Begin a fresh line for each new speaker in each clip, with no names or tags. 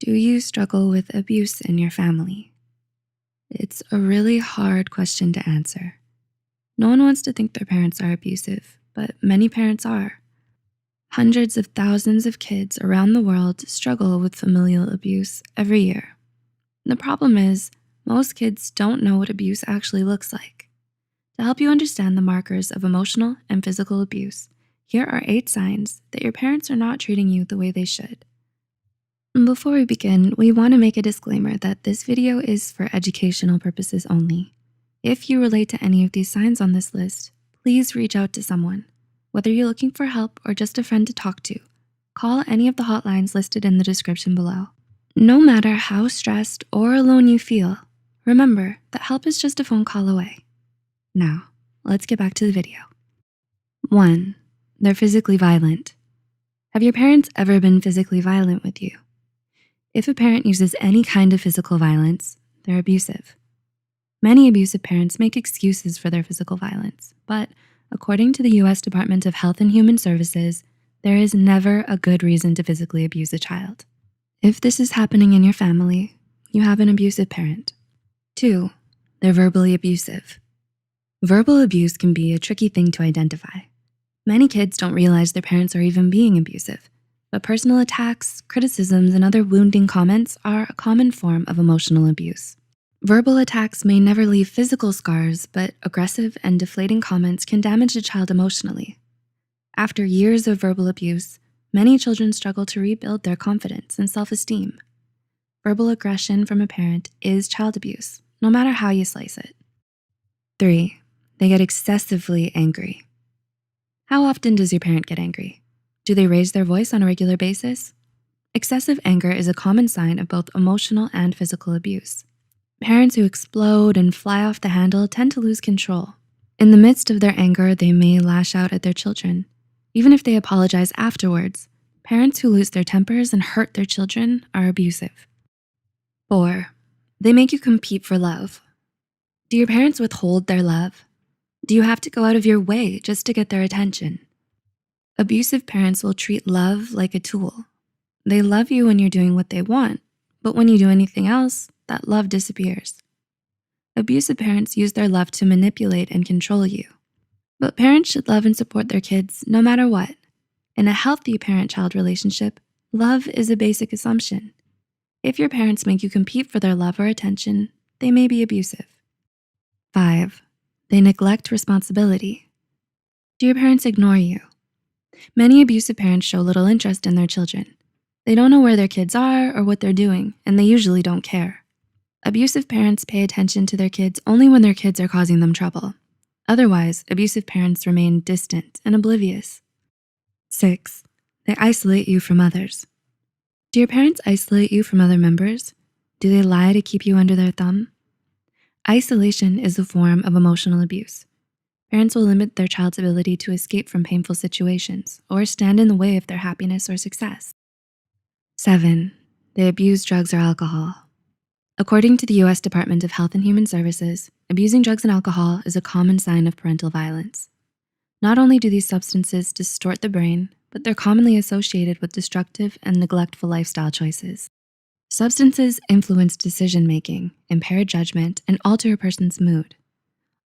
Do you struggle with abuse in your family? It's a really hard question to answer. No one wants to think their parents are abusive, but many parents are. Hundreds of thousands of kids around the world struggle with familial abuse every year. The problem is, most kids don't know what abuse actually looks like. To help you understand the markers of emotional and physical abuse, here are 8 signs that your parents are not treating you the way they should. Before we begin, we want to make a disclaimer that this video is for educational purposes only. If you relate to any of these signs on this list, please reach out to someone. Whether you're looking for help or just a friend to talk to, call any of the hotlines listed in the description below. No matter how stressed or alone you feel, remember that help is just a phone call away. Now, let's get back to the video. 1. They're physically violent. Have your parents ever been physically violent with you? If a parent uses any kind of physical violence, they're abusive. Many abusive parents make excuses for their physical violence, but according to the US Department of Health and Human Services, there is never a good reason to physically abuse a child. If this is happening in your family, you have an abusive parent. 2, they're verbally abusive. Verbal abuse can be a tricky thing to identify. Many kids don't realize their parents are even being abusive, but personal attacks, criticisms, and other wounding comments are a common form of emotional abuse. Verbal attacks may never leave physical scars, but aggressive and deflating comments can damage a child emotionally. After years of verbal abuse, many children struggle to rebuild their confidence and self-esteem. Verbal aggression from a parent is child abuse, no matter how you slice it. 3, they get excessively angry. How often does your parent get angry? Do they raise their voice on a regular basis? Excessive anger is a common sign of both emotional and physical abuse. Parents who explode and fly off the handle tend to lose control. In the midst of their anger, they may lash out at their children. Even if they apologize afterwards, parents who lose their tempers and hurt their children are abusive. 4, they make you compete for love. Do your parents withhold their love? Do you have to go out of your way just to get their attention? Abusive parents will treat love like a tool. They love you when you're doing what they want, but when you do anything else, that love disappears. Abusive parents use their love to manipulate and control you. But parents should love and support their kids no matter what. In a healthy parent-child relationship, love is a basic assumption. If your parents make you compete for their love or attention, they may be abusive. 5, they neglect responsibility. Do your parents ignore you? Many abusive parents show little interest in their children. They don't know where their kids are or what they're doing, and they usually don't care. Abusive parents pay attention to their kids only when their kids are causing them trouble. Otherwise, abusive parents remain distant and oblivious. 6, they isolate you from others. Do your parents isolate you from other members? Do they lie to keep you under their thumb? Isolation is a form of emotional abuse. Parents will limit their child's ability to escape from painful situations or stand in the way of their happiness or success. 7, they abuse drugs or alcohol. According to the US Department of Health and Human Services, abusing drugs and alcohol is a common sign of parental violence. Not only do these substances distort the brain, but they're commonly associated with destructive and neglectful lifestyle choices. Substances influence decision-making, impair judgment, and alter a person's mood.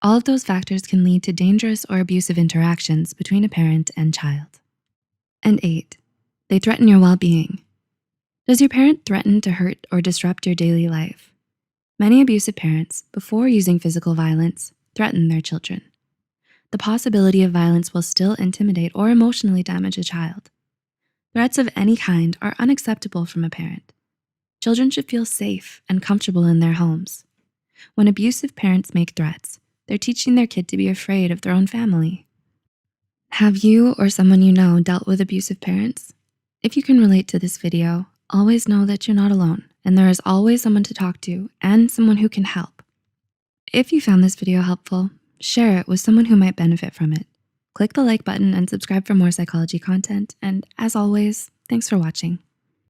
All of those factors can lead to dangerous or abusive interactions between a parent and child. And 8, they threaten your well-being. Does your parent threaten to hurt or disrupt your daily life? Many abusive parents, before using physical violence, threaten their children. The possibility of violence will still intimidate or emotionally damage a child. Threats of any kind are unacceptable from a parent. Children should feel safe and comfortable in their homes. When abusive parents make threats, they're teaching their kid to be afraid of their own family. Have you or someone you know dealt with abusive parents? If you can relate to this video, always know that you're not alone and there is always someone to talk to and someone who can help. If you found this video helpful, share it with someone who might benefit from it. Click the like button and subscribe for more psychology content. And as always, thanks for watching.